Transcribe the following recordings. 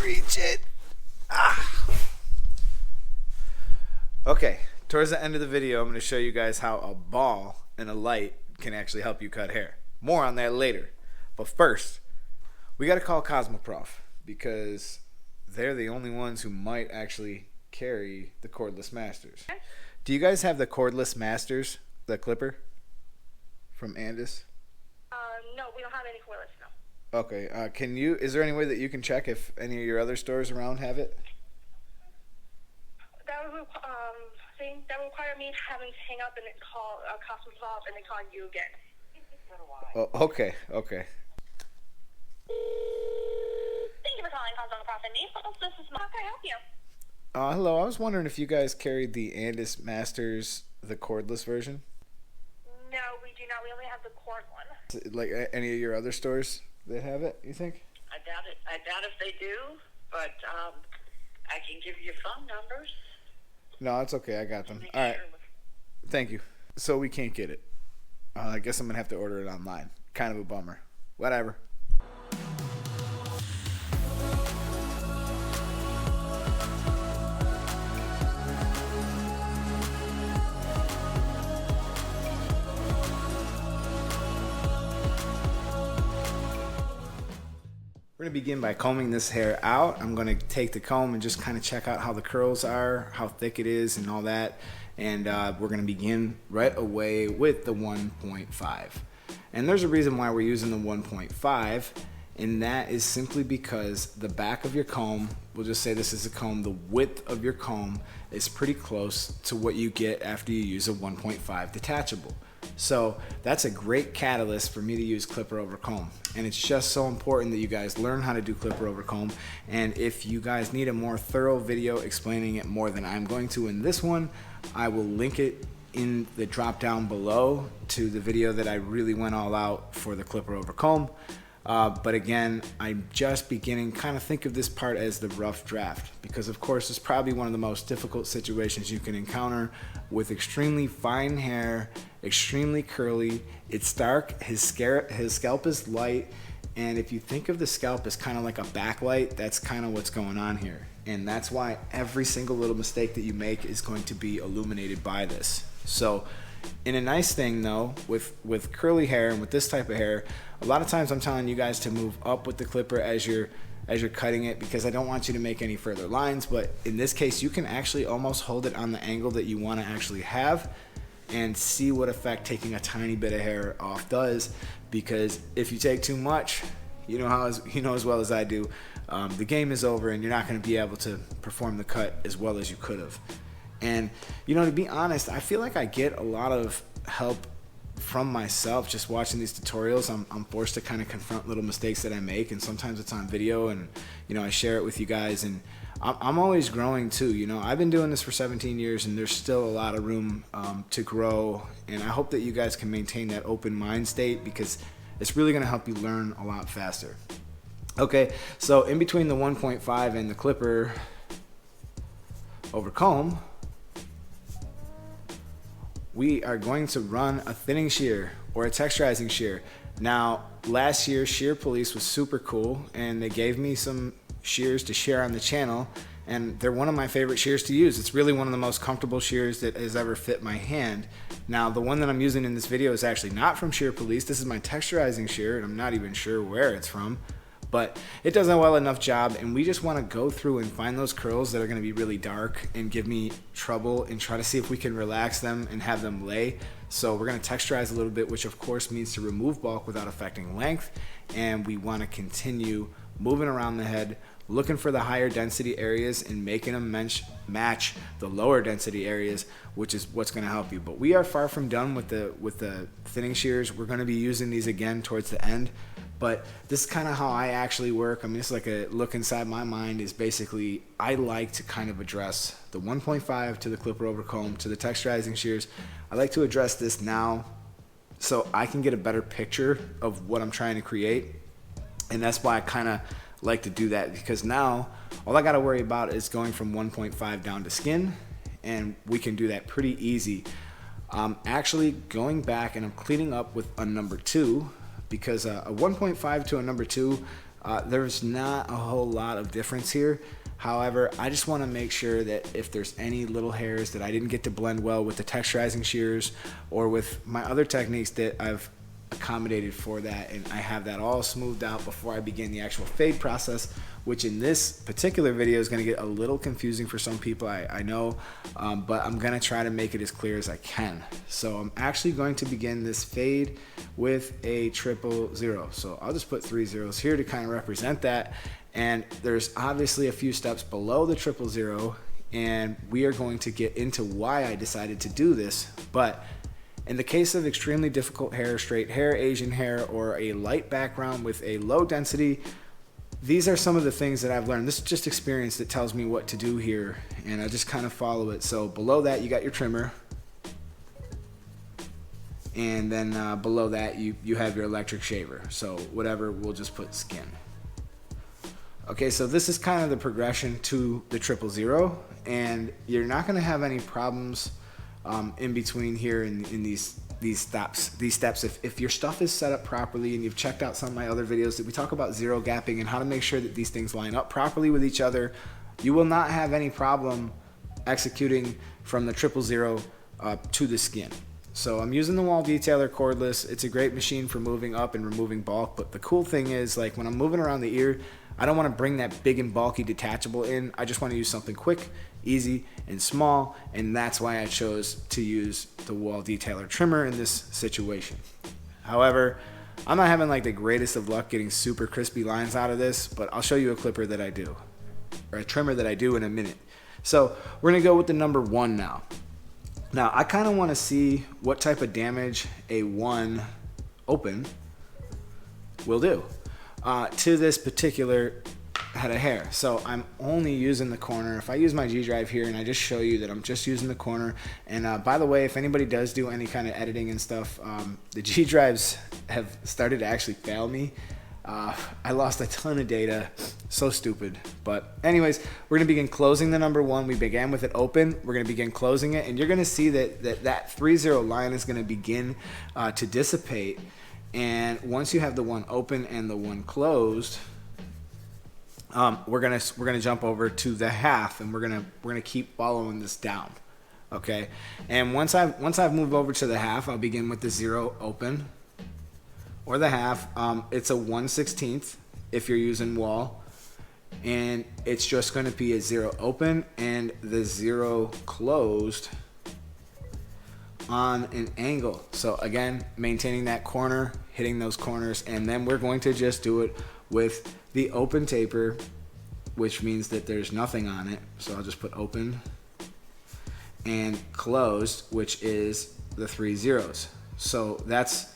reach it. Ah. Okay, towards the end of the video, I'm going to show you guys how a ball and a light can actually help you cut hair. More on that later. But first, we got to call Cosmoprof because they're the only ones who might actually carry the cordless masters. Do you guys have the cordless masters, the clipper from Andis? No, we don't have any cordless, no. Okay, is there any way that you can check if any of your other stores around have it? That would require me having to hang up and then call Cosmoprof and then call you again. Oh, okay. Thank you for calling Cosmoprof and Naples. This is Mark. How can I help you? Hello, I was wondering if you guys carried the Andis Masters, the cordless version? No, we do not. We only have the cord one. Like any of your other stores that have it, you think? I doubt it. I doubt if they do, but I can give you phone numbers. No, it's okay. I got them. All right. Thank you. So we can't get it. I guess I'm going to have to order it online. Kind of a bummer. Whatever. We're going to begin by combing this hair out. I'm going to take the comb and just kind of check out how the curls are, how thick it is, and all that. And we're going to begin right away with the 1.5. And there's a reason why we're using the 1.5, and that is simply because the back of your comb, we'll just say this is a comb, the width of your comb is pretty close to what you get after you use a 1.5 detachable. So that's a great catalyst for me to use clipper over comb, and it's just so important that you guys learn how to do clipper over comb. And if you guys need a more thorough video explaining it more than I'm going to in this one, I will link it in the drop down below to the video that I really went all out for the clipper over comb. But again, I'm just beginning. Kind of think of this part as the rough draft, because of course it's probably one of the most difficult situations you can encounter with extremely fine hair, extremely curly. It's dark, his scalp is light, and if you think of the scalp as kind of like a backlight, that's kind of what's going on here. And that's why every single little mistake that you make is going to be illuminated by this. So in a nice thing though, with curly hair and with this type of hair, a lot of times I'm telling you guys to move up with the clipper as you're cutting it, because I don't want you to make any further lines. But in this case, you can actually almost hold it on the angle that you want to actually have and see what effect taking a tiny bit of hair off does. Because if you take too much, you know as well as I do, the game is over and you're not going to be able to perform the cut as well as you could have. And to be honest, I feel like I get a lot of help from myself just watching these tutorials. I'm forced to kind of confront little mistakes that I make, and sometimes it's on video, and I share it with you guys, and I'm always growing too. I've been doing this for 17 years and there's still a lot of room to grow, and I hope that you guys can maintain that open mind state, because it's really going to help you learn a lot faster. Okay, so in between the 1.5 and the clipper over comb, we are going to run a thinning shear or a texturizing shear. Now, last year, Shear Police was super cool, and they gave me some shears to share on the channel, and they're one of my favorite shears to use. It's really one of the most comfortable shears that has ever fit my hand. Now, the one that I'm using in this video is actually not from Shear Police. This is my texturizing shear, and I'm not even sure where it's from. But it does a well enough job, and we just want to go through and find those curls that are going to be really dark and give me trouble, and try to see if we can relax them and have them lay. So we're going to texturize a little bit, which of course means to remove bulk without affecting length, and we want to continue moving around the head, looking for the higher density areas and making them match the lower density areas, which is what's going to help you. But we are far from done with the thinning shears. We're going to be using these again towards the end. But this is kind of how I actually work. I mean, it's like a look inside my mind. Is basically, I like to kind of address the 1.5 to the clipper over comb to the texturizing shears. I like to address this now so I can get a better picture of what I'm trying to create. And that's why I kind of like to do that, because now all I got to worry about is going from 1.5 down to skin, and we can do that pretty easy. I'm actually going back and I'm cleaning up with a number 2, because a 1.5 to a number 2, There's not a whole lot of difference here. However, I just want to make sure that if there's any little hairs that I didn't get to blend well with the texturizing shears or with my other techniques, that I've accommodated for that, and I have that all smoothed out before I begin the actual fade process, which in this particular video is going to get a little confusing for some people, I know, but I'm going to try to make it as clear as I can. So I'm actually going to begin this fade with a 000. So I'll just put 3 zeros here to kind of represent that. And there's obviously a few steps below the 000, and we are going to get into why I decided to do this. But in the case of extremely difficult hair, straight hair, Asian hair, or a light background with a low density, these are some of the things that I've learned. This is just experience that tells me what to do here, and I just kind of follow it. So below that, you got your trimmer. And then below that, you have your electric shaver. So whatever, we'll just put skin. Okay, so this is kind of the progression to the 000, and you're not going to have any problems in between here in these steps. If your stuff is set up properly and you've checked out some of my other videos that we talk about zero gapping and how to make sure that these things line up properly with each other, you will not have any problem executing from the 000 to the skin. So I'm using the wall detailer cordless. It's a great machine for moving up and removing bulk, but the cool thing is, like, when I'm moving around the ear, I don't want to bring that big and bulky detachable in. I just want to use something quick, easy, and small, and that's why I chose to use the wall detailer trimmer in this situation. However, I'm not having like the greatest of luck getting super crispy lines out of this, but I'll show you a clipper that I do, or a trimmer that I do, in a minute. So we're gonna go with the number 1 now. Now I kind of want to see what type of damage a 1 open will do to this particular head of hair. So I'm only using the corner. If I use my G drive here and I just show you that I'm just using the corner, and by the way, if anybody does do any kind of editing and stuff, the G drives have started to actually fail me. I lost a ton of data, so stupid. But anyways, we're gonna begin closing the number 1. We began with it open. We're gonna begin closing it, and you're gonna see that 30 line is gonna begin to dissipate. And once you have the 1 open and the 1 closed, we're gonna jump over to the half, and we're gonna keep following this down. Okay, and once I've moved over to the half, I'll begin with the 0 open, or the half. It's a 1/16 if you're using wall, and it's just going to be a 0 open and the 0 closed on an angle. So again, maintaining that corner, hitting those corners, and then we're going to just do it with the open taper, which means that there's nothing on it. So I'll just put open and closed, which is the 3 zeros. So that's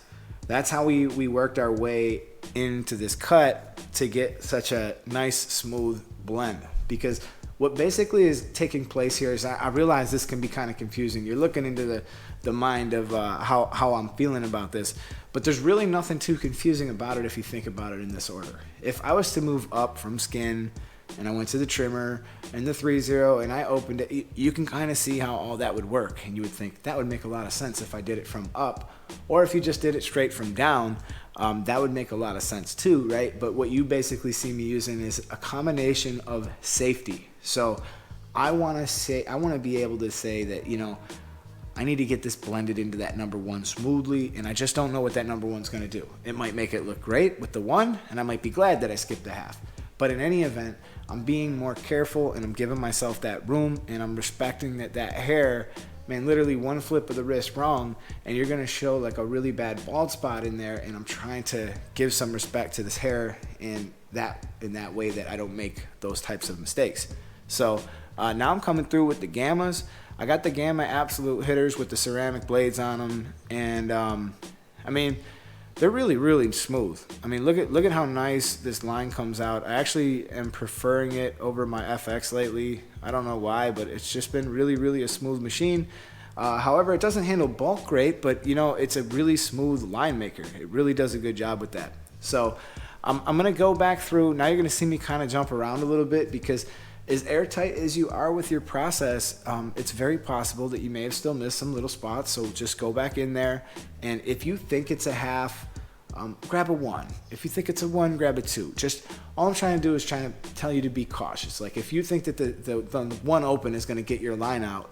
how we worked our way into this cut to get such a nice smooth blend. Because what basically is taking place here is, I realize this can be kind of confusing. You're looking into the mind of how I'm feeling about this, but there's really nothing too confusing about it if you think about it in this order. If I was to move up from skin and I went to the trimmer and the 3-0 and I opened it, you can kind of see how all that would work, and you would think that would make a lot of sense if I did it from up, or if you just did it straight from down, that would make a lot of sense too, right? But what you basically see me using is a combination of safety. So I want to be able to say that, you know, I need to get this blended into that number 1 smoothly, and I just don't know what that number 1's going to do. It might make it look great with the 1, and I might be glad that I skipped the half. But in any event, I'm being more careful, and I'm giving myself that room, and I'm respecting that hair, man, literally 1 flip of the wrist wrong, and you're going to show like a really bad bald spot in there, and I'm trying to give some respect to this hair in that way that I don't make those types of mistakes. So now I'm coming through with the gammas. I got the gamma absolute hitters with the ceramic blades on them, and I mean, they're really, really smooth. I mean, look at how nice this line comes out. I actually am preferring it over my FX lately. I don't know why, but it's just been really, really a smooth machine. However, it doesn't handle bulk great, but you know, it's a really smooth line maker. It really does a good job with that. So I'm gonna go back through. Now you're gonna see me kind of jump around a little bit, because as airtight as you are with your process, it's very possible that you may have still missed some little spots. So just go back in there, and if you think it's a half, grab a 1. If you think it's a 1, grab a 2. Just all I'm trying to do is trying to tell you to be cautious. Like if you think that the 1 open is going to get your line out,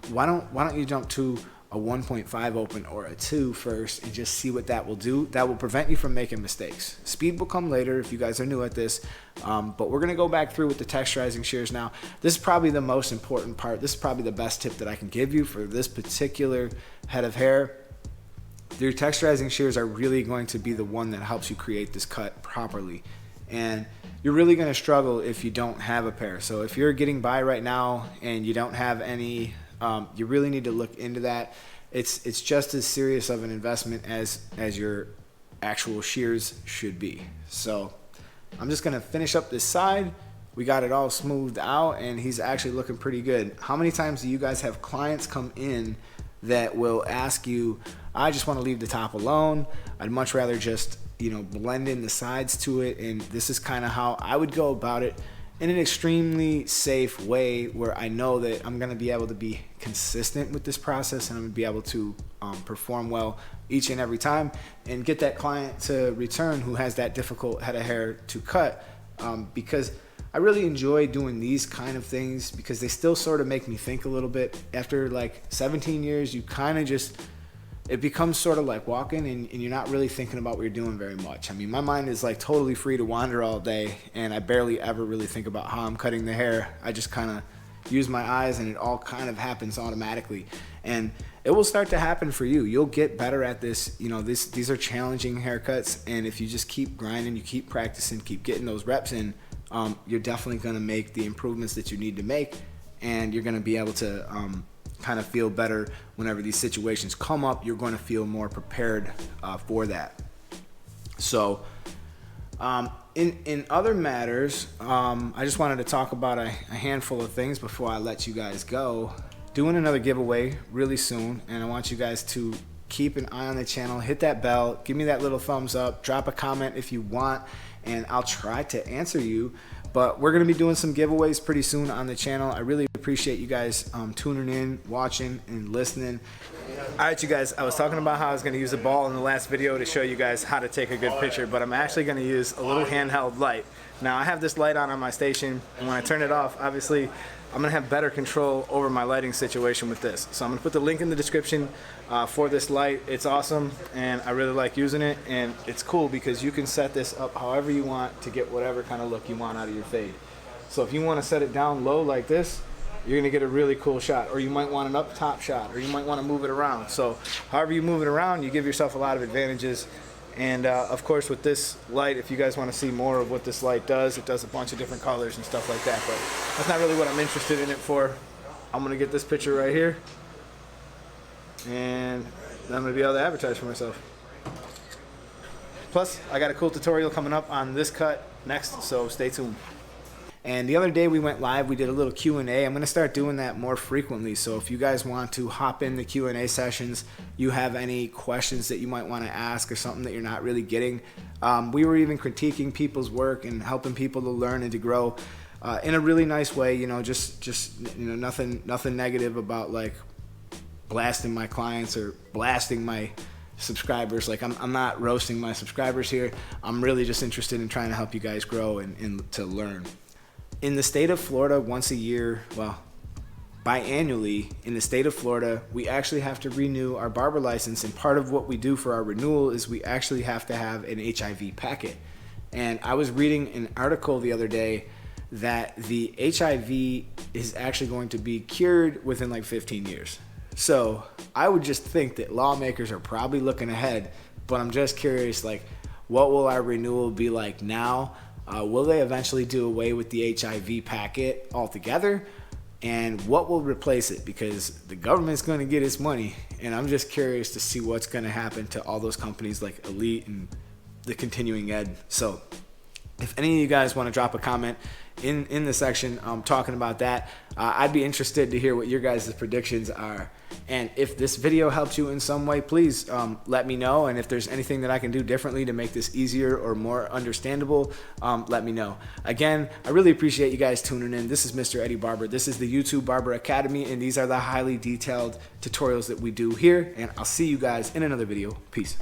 why don't you jump to a 1.5 open or a 2 first and just see what that will do. That will prevent you from making mistakes. Speed will come later if you guys are new at this, but we're gonna go back through with the texturizing shears now. This is probably the most important part. This is probably the best tip that I can give you for this particular head of hair. Your texturizing shears are really going to be the one that helps you create this cut properly. And you're really gonna struggle if you don't have a pair. So if you're getting by right now and you don't have any, you really need to look into that. It's just as serious of an investment as your actual shears should be. So I'm just gonna finish up this side. We got it all smoothed out and he's actually looking pretty good. How many times do you guys have clients come in that will ask you, I just want to leave the top alone. I'd much rather just, blend in the sides to it. And this is kind of how I would go about it, in an extremely safe way where I know that I'm going to be able to be consistent with this process and I'm going to be able to perform well each and every time and get that client to return who has that difficult head of hair to cut, because I really enjoy doing these kind of things because they still sort of make me think a little bit. After like 17 years, you kind of just, it becomes sort of like walking and you're not really thinking about what you're doing very much. I mean, my mind is like totally free to wander all day and I barely ever really think about how I'm cutting the hair. I just kind of use my eyes and it all kind of happens automatically. And it will start to happen for you. You'll get better at this. These are challenging haircuts, and if you just keep grinding, you keep practicing, keep getting those reps in, you're definitely going to make the improvements that you need to make, and you're going to be able to kind of feel better whenever these situations come up. You're going to feel more prepared for that. So in other matters, I just wanted to talk about a handful of things before I let you guys go. Doing another giveaway really soon, and I want you guys to keep an eye on the channel, hit that bell, give me that little thumbs up, drop a comment if you want, and I'll try to answer you. But we're going to be doing some giveaways pretty soon on the channel. I really appreciate you guys tuning in, watching, and listening. All right, you guys, I was talking about how I was going to use a ball in the last video to show you guys how to take a good picture, but I'm actually going to use a little handheld light. Now, I have this light on my station, and when I turn it off, obviously, I'm going to have better control over my lighting situation with this. So I'm going to put the link in the description for this light. It's awesome, and I really like using it, and it's cool because you can set this up however you want to get whatever kind of look you want out of your fade. So if you want to set it down low like this, you're going to get a really cool shot, or you might want an up top shot, or you might want to move it around. So however you move it around, you give yourself a lot of advantages. And of course with this light, if you guys want to see more of what this light does, it does a bunch of different colors and stuff like that, but that's not really what I'm interested in it for. I'm going to get this picture right here, and then I'm going to be able to advertise for myself. Plus, I got a cool tutorial coming up on this cut next, so stay tuned. And the other day we went live, we did a little Q&A. I'm going to start doing that more frequently. So if you guys want to hop in the Q&A sessions, you have any questions that you might want to ask or something that you're not really getting. We were even critiquing people's work and helping people to learn and to grow in a really nice way. Nothing negative about like blasting my clients or blasting my subscribers. Like I'm not roasting my subscribers here. I'm really just interested in trying to help you guys grow and to learn. In the state of Florida, once a year, well, biannually, in the state of Florida, we actually have to renew our barber license, and part of what we do for our renewal is we actually have to have an HIV packet. And I was reading an article the other day that the HIV is actually going to be cured within like 15 years. So I would just think that lawmakers are probably looking ahead, but I'm just curious, like, what will our renewal be like now? Will they eventually do away with the HIV packet altogether? And what will replace it? Because the government's going to get its money, and I'm just curious to see what's going to happen to all those companies like Elite and the continuing ed. So if any of you guys want to drop a comment in the section talking about that, I'd be interested to hear what your guys' predictions are. And if this video helps you in some way, please let me know. And if there's anything that I can do differently to make this easier or more understandable, let me know. Again, I really appreciate you guys tuning in. This is Mr. Eddie Barber. This is the YouTube Barber Academy, and these are the highly detailed tutorials that we do here. And I'll see you guys in another video. Peace.